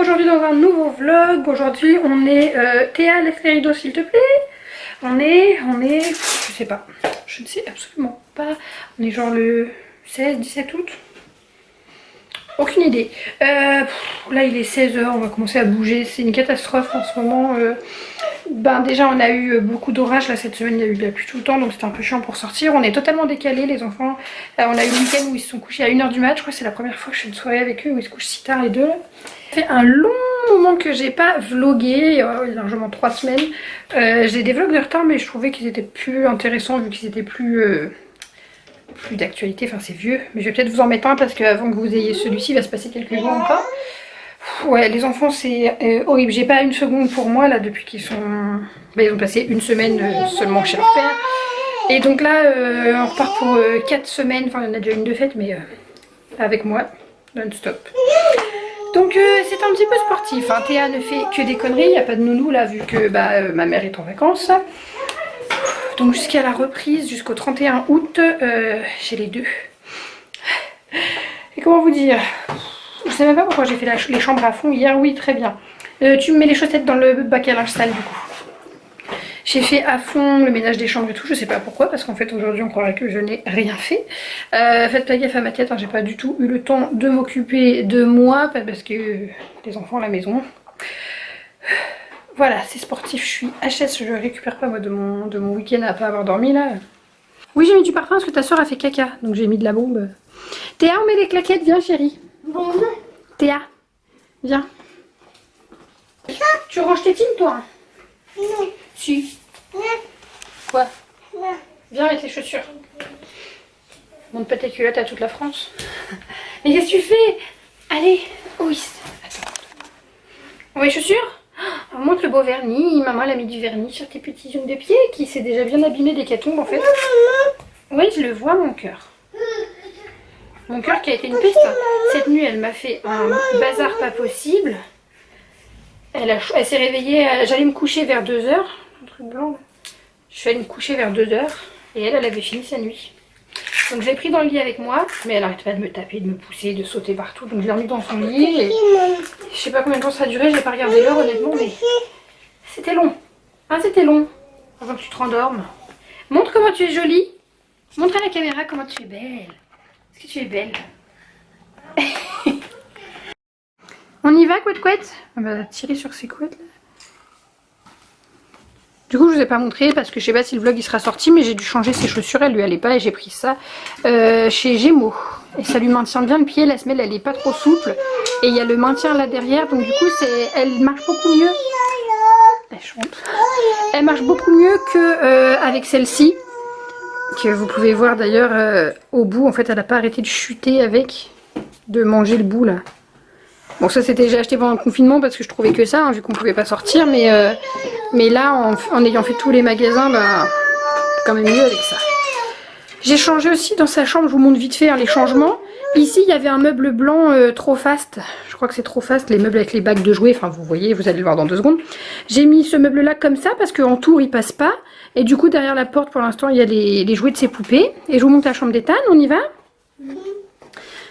aujourd'hui dans un nouveau vlog. Aujourd'hui on est Théa, laisse les rideaux s'il te plaît. On est, je sais pas, je ne sais absolument pas. On est genre le 16-17 août. Aucune idée. Là il est 16h, on va commencer à bouger. C'est une catastrophe en ce moment. Déjà on a eu beaucoup d'orages là cette semaine, il y a eu de la pluie tout le temps, donc c'était un peu chiant pour sortir. On est totalement décalés les enfants. On a eu le week-end où ils se sont couchés à 1h du mat. Je crois que c'est la première fois que je fais une soirée avec eux où ils se couchent si tard les deux là. Ça fait un long moment que j'ai pas vlogué, largement 3 semaines. J'ai des vlogs de retard mais je trouvais qu'ils étaient plus intéressants vu qu'ils étaient plus d'actualité, enfin c'est vieux. Mais je vais peut-être vous en mettre un parce qu'avant que vous ayez celui-ci il va se passer quelques jours encore. Ouais, les enfants c'est horrible, j'ai pas une seconde pour moi là depuis qu'ils sont... ils ont passé une semaine seulement chez leur père. Et donc là on repart pour 4 semaines, enfin il y en a déjà une de fête mais avec moi, non-stop. Donc c'est un petit peu sportif, hein. Théa ne fait que des conneries, il n'y a pas de nounou là vu que ma mère est en vacances. Donc jusqu'à la reprise, jusqu'au 31 août, j'ai les deux. Et comment vous dire? Je sais même pas pourquoi j'ai fait les chambres à fond hier. Oui, très bien. Tu me mets les chaussettes dans le bac à linge sale du coup. J'ai fait à fond le ménage des chambres et tout. Je sais pas pourquoi parce qu'en fait aujourd'hui on croirait que je n'ai rien fait. Faites pas gaffe à ma tête, hein, j'ai pas du tout eu le temps de m'occuper de moi parce que les enfants à la maison. Voilà, c'est sportif. Je suis HS. Je récupère pas moi de mon week-end à pas avoir dormi là. Oui, j'ai mis du parfum parce que ta soeur a fait caca. Donc j'ai mis de la bombe. Théa, on met les claquettes. Viens chérie. Bon. Théa, viens. Tu ranges tes teams toi? Non. Si. Non. Quoi? Non. Viens avec les chaussures. Montre pas tes culottes à toute la France. Mais qu'est-ce que tu fais? Allez. Oui. Attends. On met les chaussures? On montre le beau vernis. Maman elle a mis du vernis sur tes petits ongles de pied qui s'est déjà bien abîmé des catombes en fait. Oui, je le vois mon cœur. Mon cœur qui a été une peste. Cette nuit, elle m'a fait un bazar pas possible. Elle s'est réveillée, j'allais me coucher vers 2h. Un truc blanc là. Je suis allée me coucher vers 2h. Et elle avait fini sa nuit. Donc je l'ai pris dans le lit avec moi. Mais elle arrête pas de me taper, de me pousser, de sauter partout. Donc je l'ai remis dans son lit. Et je sais pas combien de temps ça a duré, j'ai pas regardé l'heure honnêtement. Mais c'était long. Ah, c'était long. Avant que tu te rendormes. Montre comment tu es jolie. Montre à la caméra comment tu es belle. Est-ce que tu es belle? On y va, couette couette? On va tirer sur ses couettes là. Du coup je vous ai pas montré parce que je sais pas si le vlog il sera sorti, mais j'ai dû changer ses chaussures, elle lui allait pas et j'ai pris ça chez Gémeaux. Et ça lui maintient bien le pied, la semelle elle est pas trop souple. Et il y a le maintien là derrière, donc du coup elle marche beaucoup mieux. Elle marche beaucoup mieux que avec celle-ci. Que vous pouvez voir d'ailleurs au bout, en fait elle n'a pas arrêté de chuter avec, de manger le bout là. Bon ça c'était j'ai acheté pendant le confinement parce que je trouvais que ça, hein, vu qu'on pouvait pas sortir, mais là en ayant fait tous les magasins, quand même mieux avec ça. J'ai changé aussi dans sa chambre, je vous montre vite fait les changements. Ici il y avait un meuble blanc trop fast, je crois que c'est trop fast, les meubles avec les bacs de jouets, enfin vous voyez, vous allez le voir dans 2 secondes. J'ai mis ce meuble là comme ça parce qu'en tour il passe pas. Et du coup derrière la porte pour l'instant il y a les jouets de ses poupées. Et je vous montre la chambre d'Ethan, on y va?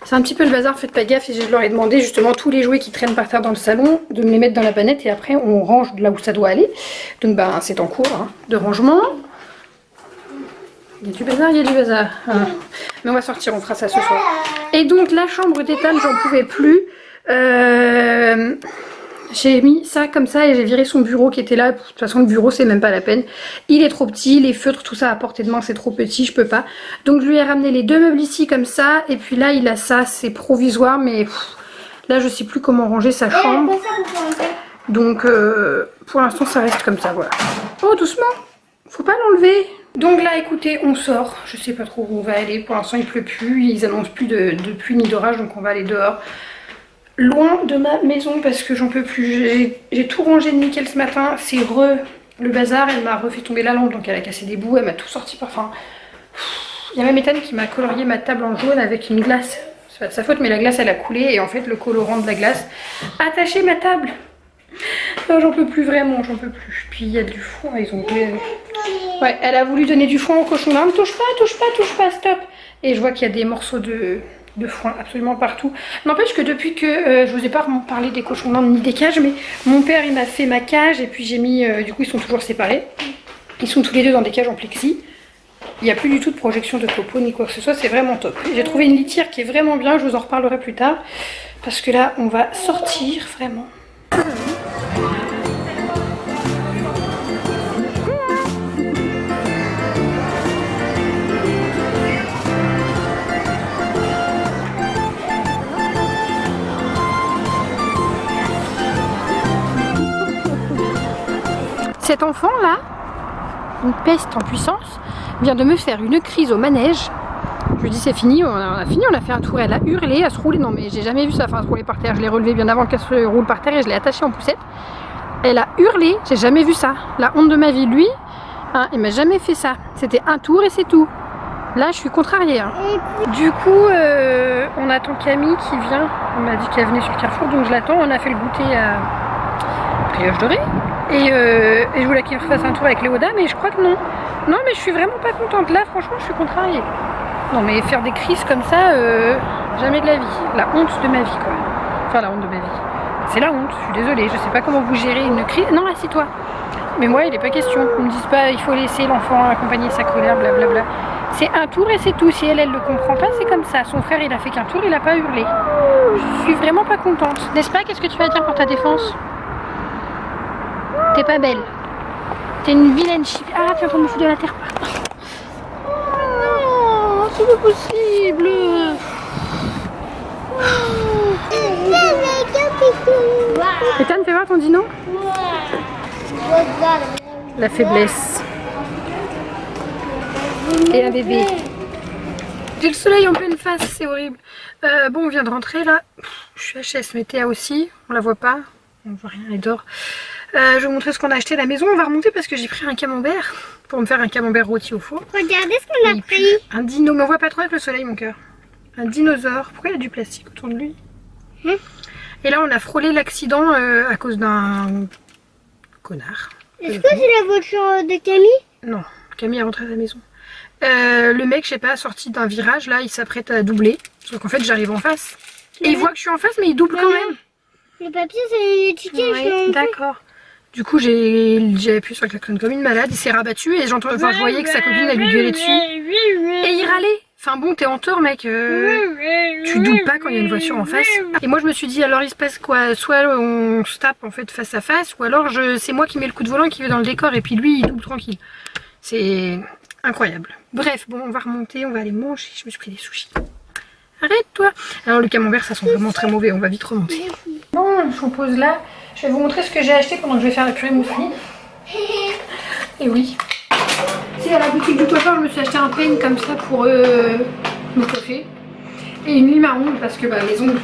C'est un petit peu le bazar, faites pas gaffe, et je leur ai demandé justement tous les jouets qui traînent par terre dans le salon de me les mettre dans la banette et après on range là où ça doit aller. Donc c'est en cours de rangement. Il y a du bazar, il y a du bazar. Hein. Mais on va sortir, on fera ça ce soir. Et donc la chambre d'Ethan, j'en pouvais plus. J'ai mis ça comme ça et j'ai viré son bureau qui était là. De toute façon le bureau c'est même pas la peine. Il est trop petit, les feutres, tout ça à portée de main c'est trop petit, je peux pas. Donc je lui ai ramené les 2 meubles ici comme ça. Et puis là il a ça, c'est provisoire mais là je sais plus comment ranger sa chambre. Donc pour l'instant ça reste comme ça, voilà. Oh doucement, faut pas l'enlever. Donc là écoutez on sort, je sais pas trop où on va aller. Pour l'instant il pleut plus, ils annoncent plus de pluie ni d'orage donc on va aller dehors. Loin de ma maison parce que j'en peux plus. J'ai tout rangé de nickel ce matin. C'est le bazar. Elle m'a refait tomber la lampe donc elle a cassé des bouts. Elle m'a tout sorti par fin. Il y a même Ethan qui m'a colorié ma table en jaune avec une glace. C'est pas de sa faute mais la glace elle a coulé et en fait le colorant de la glace a taché ma table. J'en peux plus vraiment, j'en peux plus. Puis il y a du foin, ils ont... Ouais, elle a voulu donner du foin au cochon. Non, touche pas, touche pas, touche pas, stop. Et je vois qu'il y a des morceaux de de foin absolument partout. N'empêche que depuis que je vous ai pas parlé des cochons d'Inde ni des cages, mais mon père il m'a fait ma cage et puis j'ai mis, du coup ils sont toujours séparés. Ils sont tous les deux dans des cages en plexi. Il n'y a plus du tout de projection de copeaux ni quoi que ce soit, c'est vraiment top. J'ai trouvé une litière qui est vraiment bien, je vous en reparlerai plus tard. Parce que là, on va sortir vraiment. Cet enfant là, une peste en puissance, vient de me faire une crise au manège. Je lui dis c'est fini, on a fini, on a fait un tour, elle a hurlé, elle se roulait, non mais j'ai jamais vu ça, enfin se rouler par terre, je l'ai relevée bien avant qu'elle se roule par terre et je l'ai attachée en poussette. Elle a hurlé, j'ai jamais vu ça, la honte de ma vie, lui, hein, il m'a jamais fait ça, c'était un tour et c'est tout. Là je suis contrariée. Hein. Du coup on attend Camille qui vient, on m'a dit qu'elle venait sur Carrefour donc je l'attends, on a fait le goûter à brioche dorée. Et je voulais qu'il refasse un tour avec Léoda, mais je crois que non. Non, mais je suis vraiment pas contente. Là, franchement, je suis contrariée. Non, mais faire des crises comme ça, jamais de la vie. La honte de ma vie, quoi. Enfin, la honte de ma vie. C'est la honte, je suis désolée. Je sais pas comment vous gérez une crise. Non, assieds-toi. Mais moi, il n'est pas question. Ils me disent pas, il faut laisser l'enfant accompagner sa colère, blablabla. C'est un tour et c'est tout. Si elle le comprend pas, c'est comme ça. Son frère, il a fait qu'un tour, il a pas hurlé. Je suis vraiment pas contente. N'est-ce pas? Qu'est-ce que tu vas dire pour ta défense? T'es pas belle. T'es une vilaine chip. Ah, tu vas pas me foutre de la terre. Oh, c'est pas possible. Ethan, fais voir ton dino. La faiblesse. Et un bébé. J'ai le soleil en pleine face, c'est horrible. Bon, on vient de rentrer là. Je suis HS, mais Théa aussi. On la voit pas. On voit rien, elle dort. Je vais vous montrer ce qu'on a acheté à la maison. On va remonter parce que j'ai pris un camembert pour me faire un camembert rôti au four. Regardez ce qu'on a pris. Un dino, mais on voit pas trop avec le soleil mon cœur. Un dinosaure. Pourquoi il y a du plastique autour de lui? Et là on a frôlé l'accident à cause d'un connard. Est-ce que c'est la voiture de Camille? Non, Camille est rentrée à la maison. Le mec, je sais pas, sorti d'un virage, là il s'apprête à doubler. Sauf qu'en fait j'arrive en face. Et il voit que je suis en face mais il double quand même. Le papier c'est une étiquette. Oui, d'accord. Du coup, j'ai appuyé sur le klaxon comme une malade, il s'est rabattu et j'entends, enfin, je voyais que sa copine elle lui gueulait dessus. Et il râlait. Enfin bon, t'es en tort mec, tu doubles pas quand il y a une voiture en face. Et moi je me suis dit alors il se passe quoi? Soit on se tape en fait face à face, ou alors c'est moi qui mets le coup de volant qui va dans le décor et puis lui il double tranquille. C'est incroyable. Bref, bon on va remonter, on va aller manger, je me suis pris des sushis. Arrête-toi. Alors le camembert ça sent vraiment très mauvais, on va vite remonter. Bon, je vous pose là. Je vais vous montrer ce que j'ai acheté pendant que je vais faire la purée moufline. Et oui. C'est à la boutique du coiffeur, je me suis acheté un peigne comme ça pour me coiffer. Et une lime à ongles parce que bah, mes ongles.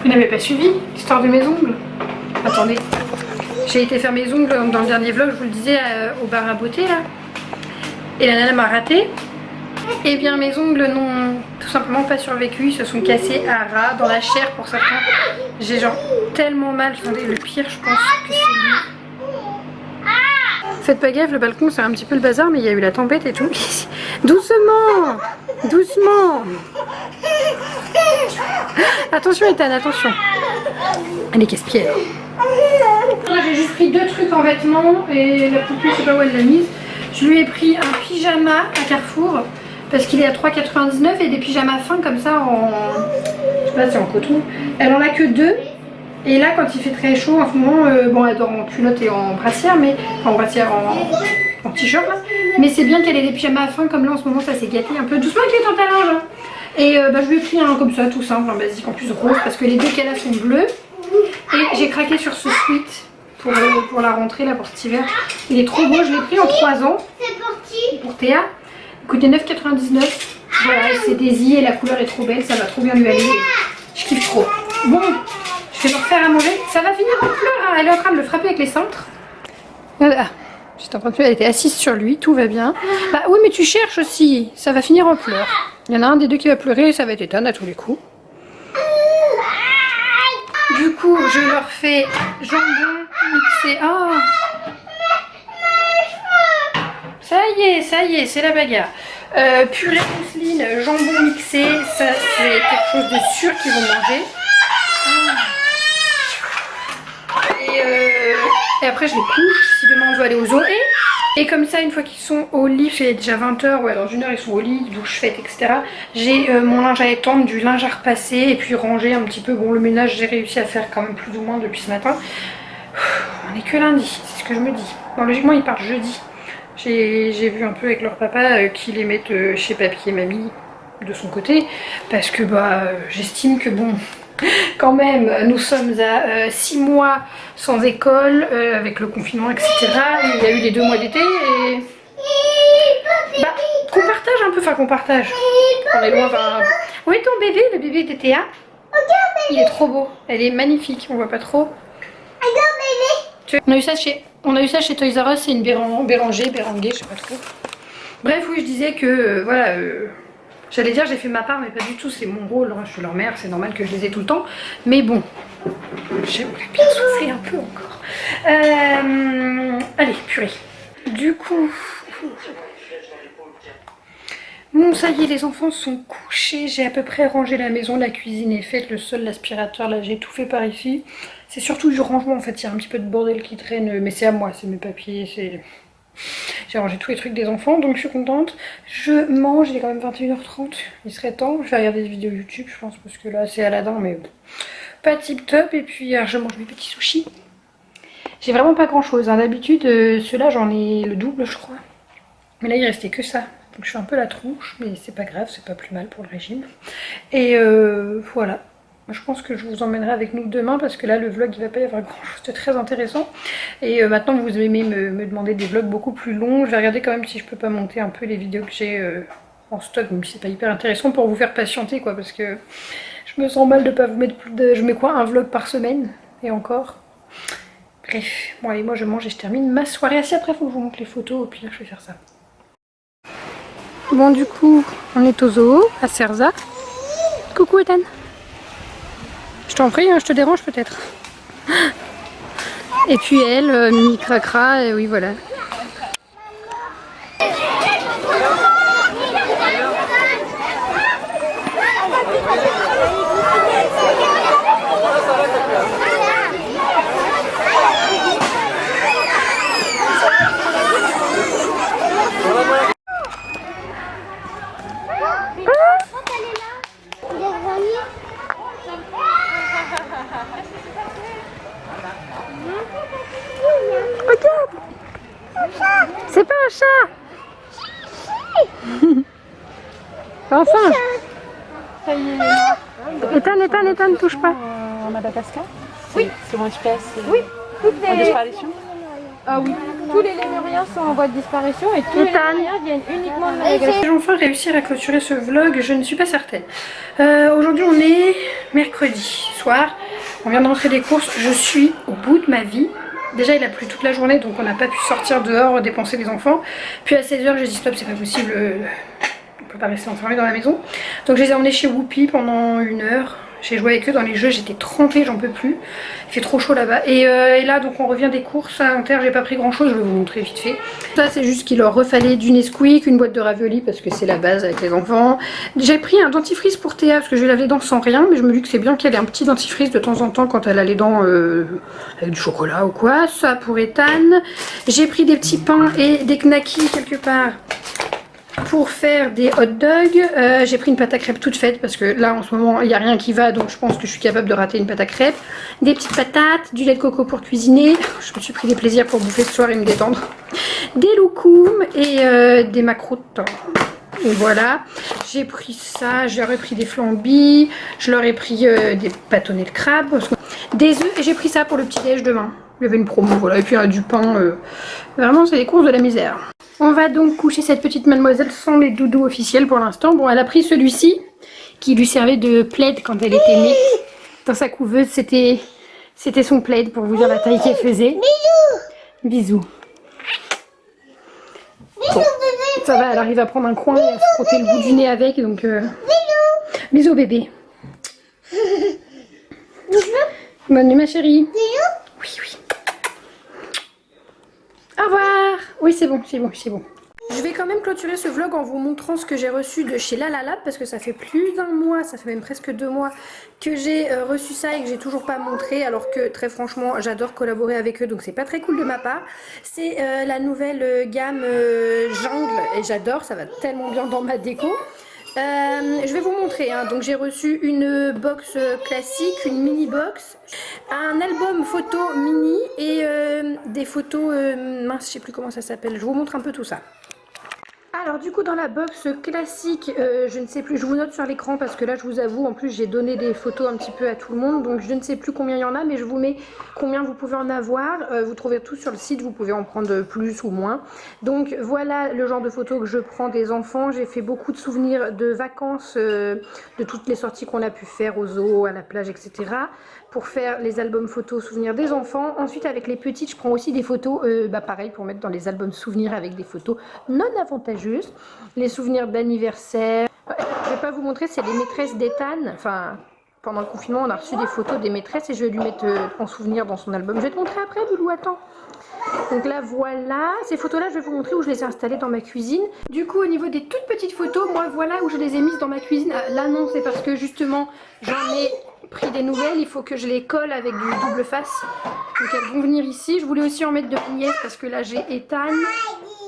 Vous n'avez pas suivi l'histoire de mes ongles? Attendez. J'ai été faire mes ongles dans le dernier vlog, je vous le disais, au bar à beauté là. Et la nana m'a raté. Et bien mes ongles n'ont tout simplement pas survécu, ils se sont cassés à ras, dans la chair pour certains. J'ai genre tellement mal, attendez, le pire je pense que c'est lui. Faites pas gaffe, le balcon c'est un petit peu le bazar mais il y a eu la tempête et tout. Doucement, doucement. Attention Ethan, attention. Elle est casse-pied. J'ai juste pris 2 trucs en vêtements et la poupée je sais pas où elle l'a mise. Je lui ai pris un pyjama à Carrefour. Parce qu'il est à 3,99 et des pyjamas fins comme ça en... Je sais pas si en coton. Elle en a que 2. Et là quand il fait très chaud en ce moment, bon elle dort en culotte et en brassière, mais enfin, en brassière en t-shirt là. Mais c'est bien qu'elle ait des pyjamas fins comme là en ce moment, ça s'est gâté un peu. Doucement avec les pantalons. Et bah, je lui ai pris un comme ça tout simple, en basique en plus rose parce que les 2 qu'elle a sont bleus. Et j'ai craqué sur ce sweat pour la rentrée là pour cet hiver. Il est trop beau, je l'ai pris en 3 ans. C'est pour qui? Pour Théa. Il coûtait 9,99. Voilà, c'est Daisy et la couleur est trop belle, ça va trop bien lui aller. Je kiffe trop. Bon, je vais leur faire à manger. Ça va finir en pleurs, hein. Elle est en train de le frapper avec les cintres. Voilà. J'étais en train de pleurer, elle était assise sur lui, tout va bien. Bah oui, mais tu cherches aussi, ça va finir en pleurs. Il y en a un des deux qui va pleurer et ça va être Ethan à tous les coups. Du coup, je leur fais jambon mixé. Oh. Ça y est, c'est la bagarre. Purée mousseline, jambon mixé, ça c'est quelque chose de sûr qu'ils vont manger. Et après je les couche si demain on veut aller aux zoo. Et comme ça, une fois qu'ils sont au lit, c'est déjà 20 h, ouais, dans 1 heure ils sont au lit, douche faite, etc. J'ai mon linge à étendre, du linge à repasser et puis ranger un petit peu. Bon, le ménage j'ai réussi à faire quand même plus ou moins depuis ce matin. On est que lundi, c'est ce que je me dis. Bon, logiquement ils partent jeudi. J'ai vu un peu avec leur papa qui les mettent chez papy et mamie de son côté. Parce que bah j'estime que bon... Quand même, nous sommes à 6 mois sans école, avec le confinement, etc. Il y a eu les 2 mois d'été et... Bah, qu'on partage un peu, enfin qu'on partage. On est loin, enfin... Où est ton bébé, le bébé de Théa? Il est trop beau, elle est magnifique, on voit pas trop. On a eu ça chez Toys R Us, c'est une Béranger, je sais pas trop. Bref, oui, je disais que, voilà... J'allais dire j'ai fait ma part mais pas du tout, c'est mon rôle, je suis leur mère, c'est normal que je les ai tout le temps. Mais bon, j'aimerais bien souffler un peu encore. Allez, purée. Du coup... Bon ça y est, les enfants sont couchés, j'ai à peu près rangé la maison, la cuisine est faite, le sol, l'aspirateur, là j'ai tout fait par ici. C'est surtout du rangement en fait, il y a un petit peu de bordel qui traîne, mais c'est à moi, c'est mes papiers, c'est... J'ai rangé tous les trucs des enfants, donc je suis contente. Je mange, il est quand même 21 h 30, il serait temps. Je vais regarder des vidéos YouTube, je pense, parce que là c'est Aladdin, mais pas tip top. Et puis je mange mes petits sushis. J'ai vraiment pas grand chose, hein. D'habitude, ceux-là j'en ai le double, je crois. Mais là il restait que ça. Donc je fais un peu la tronche, mais c'est pas grave, c'est pas plus mal pour le régime. Et voilà. Je pense que je vous emmènerai avec nous demain parce que là le vlog il va pas y avoir grand chose de très intéressant. Et maintenant vous aimez me demander des vlogs beaucoup plus longs. Je vais regarder quand même si je peux pas monter un peu les vidéos que j'ai en stock, même si c'est pas hyper intéressant, pour vous faire patienter quoi, parce que je me sens mal de pas vous mettre plus de... Je mets quoi, un vlog par semaine et encore. Bref, bon allez, moi je mange et je termine ma soirée. Assis après faut que je vous montre les photos, au pire je vais faire ça. Bon du coup on est au zoo à Cerza. Coucou Ethan. Je t'en prie, hein, je te dérange peut-être. Et puis elle, Mimi Cracra, et oui voilà. C'est pas un chat. Enfin. Ethan, ne touche pas. En Madagascar. Oui. C'est mon espèce. Oui. En disparition. Ah oui. Tous les lémuriens sont en voie de disparition et tous les lémuriens viennent uniquement de Madagascar. J'ai enfin réussi à clôturer ce vlog, je ne suis pas certaine. Aujourd'hui on est mercredi soir, on vient de rentrer des courses, je suis au bout de ma vie. Déjà il a plu toute la journée donc on n'a pas pu sortir dehors dépenser les enfants. Puis à 16 h j'ai dit stop, c'est pas possible, on peut pas rester enfermé dans la maison. Donc je les ai emmenés chez Whoopi pendant 1 heure. J'ai joué avec eux dans les jeux, j'étais trempée, j'en peux plus. Il fait trop chaud là-bas. Et là, donc on revient des courses à Inter, j'ai pas pris grand-chose, je vais vous montrer vite fait. Ça, c'est juste qu'il leur refallait du Nesquik, une boîte de raviolis, parce que c'est la base avec les enfants. J'ai pris un dentifrice pour Théa, parce que je vais laver les dents sans rien, mais je me dis que c'est bien qu'elle ait un petit dentifrice de temps en temps quand elle a les dents avec du chocolat ou quoi. Ça pour Ethan. J'ai pris des petits pains et des knackis quelque part pour faire des hot dogs. J'ai pris une pâte à crêpes toute faite parce que là en ce moment il n'y a rien qui va, donc je pense que je suis capable de rater une pâte à crêpes. Des petites patates, du lait de coco pour cuisiner. Je me suis pris des plaisirs pour bouffer ce soir et me détendre. Des loukoums et des macros de thon. Et voilà, j'ai pris ça, j'ai repris des flambis, je leur ai pris des bâtonnets de crabe, des œufs et j'ai pris ça pour le petit déj demain. Il y avait une promo, voilà, et puis du pain. Vraiment, c'est les courses de la misère. On va donc coucher cette petite mademoiselle sans les doudous officiels pour l'instant. Bon, elle a pris celui-ci qui lui servait de plaid quand elle était née. Dans sa couveuse, c'était son plaid pour vous dire la taille qu'elle faisait. Bisous. Bon, ça va, elle arrive à prendre un coin et à se frotter le bout du nez avec, donc... Bisous bébé. Bonne nuit ma chérie. Oui, oui. Au revoir. Oui, c'est bon, c'est bon, c'est bon. Je vais quand même clôturer ce vlog en vous montrant ce que j'ai reçu de chez Lalala parce que ça fait plus d'un mois, ça fait même presque 2 mois que j'ai reçu ça et que j'ai toujours pas montré, alors que très franchement j'adore collaborer avec eux, donc c'est pas très cool de ma part. C'est la nouvelle gamme Jungle et j'adore, ça va tellement bien dans ma déco. Je vais vous montrer, hein. Donc j'ai reçu une box classique, une mini box, un album photo mini et des photos, mince je sais plus comment ça s'appelle, je vous montre un peu tout ça. Alors du coup dans la box classique, je ne sais plus, je vous note sur l'écran parce que là je vous avoue, en plus j'ai donné des photos un petit peu à tout le monde, donc je ne sais plus combien il y en a, mais je vous mets combien vous pouvez en avoir. Vous trouvez tout sur le site, vous pouvez en prendre plus ou moins. Donc voilà le genre de photos que je prends des enfants. J'ai fait beaucoup de souvenirs de vacances, de toutes les sorties qu'on a pu faire au zoo, à la plage, etc. pour faire les albums photos souvenirs des enfants. Ensuite avec les petites je prends aussi des photos, pareil pour mettre dans les albums souvenirs avec des photos non avantageuses. Les souvenirs d'anniversaire. Je vais pas vous montrer, c'est les maîtresses d'Ethan. Enfin, pendant le confinement, on a reçu des photos des maîtresses et je vais lui mettre en souvenir dans son album. Je vais te montrer après, Boulou, attends. Donc là, voilà. Ces photos-là, je vais vous montrer où je les ai installées dans ma cuisine. Du coup, au niveau des toutes petites photos, moi, voilà où je les ai mises dans ma cuisine. Là, non, c'est parce que justement, j'en ai pris des nouvelles. Il faut que je les colle avec du double face. Donc elles vont venir ici. Je voulais aussi en mettre de ma nièce parce que là, j'ai Ethan.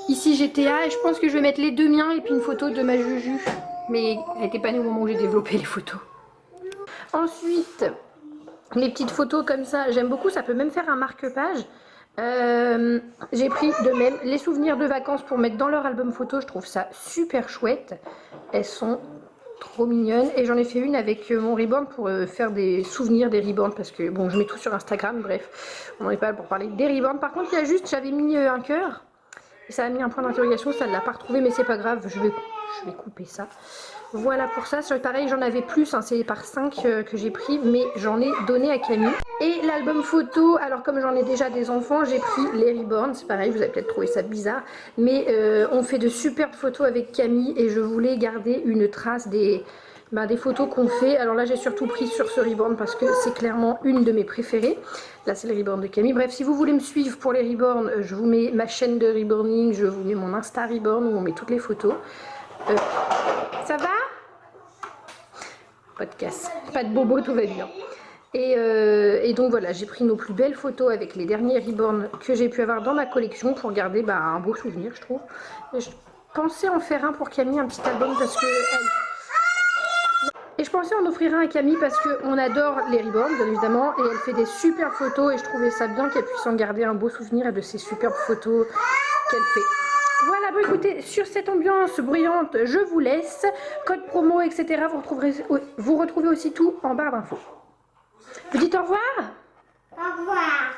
Ici j'ai Théa et je pense que je vais mettre les deux miens et puis une photo de ma Juju. Mais elle n'était pas née au moment où j'ai développé les photos. Ensuite, les petites photos comme ça, j'aime beaucoup, ça peut même faire un marque-page. J'ai pris de même les souvenirs de vacances pour mettre dans leur album photo, je trouve ça super chouette. Elles sont trop mignonnes et j'en ai fait une avec mon Reborn pour faire des souvenirs des Reborn parce que bon, je mets tout sur Instagram, bref, on n'en est pas là pour parler des Reborn. Par contre, il y a juste, j'avais mis un cœur. Ça a mis un point d'interrogation, ça ne l'a pas retrouvé, mais c'est pas grave, je vais couper ça. Voilà pour ça, pareil j'en avais plus, hein, c'est par 5 que j'ai pris, mais j'en ai donné à Camille. Et l'album photo, alors comme j'en ai déjà des enfants, j'ai pris les Reborn, c'est pareil, vous avez peut-être trouvé ça bizarre, mais on fait de superbes photos avec Camille et je voulais garder une trace des photos qu'on fait. Alors là j'ai surtout pris sur ce Reborn parce que c'est clairement une de mes préférées. Là c'est le Reborn de Camille. Bref, si vous voulez me suivre pour les Reborn, je vous mets ma chaîne de Reborning, je vous mets mon Insta Reborn où on met toutes les photos. Ça va? Pas de casse, pas de bobo, tout va bien. Et donc voilà, j'ai pris nos plus belles photos avec les derniers Reborn que j'ai pu avoir dans ma collection pour garder un beau souvenir, je trouve. Et je pensais en faire un pour Camille, un petit album parce que Et je pensais en offrir un à Camille parce qu'on adore les Reborn, bien évidemment, et elle fait des super photos et je trouvais ça bien qu'elle puisse en garder un beau souvenir et de ces superbes photos qu'elle fait. Voilà, bon écoutez, sur cette ambiance bruyante, je vous laisse. Code promo, etc. Vous retrouvez aussi tout en barre d'infos. Vous dites au revoir? Au revoir.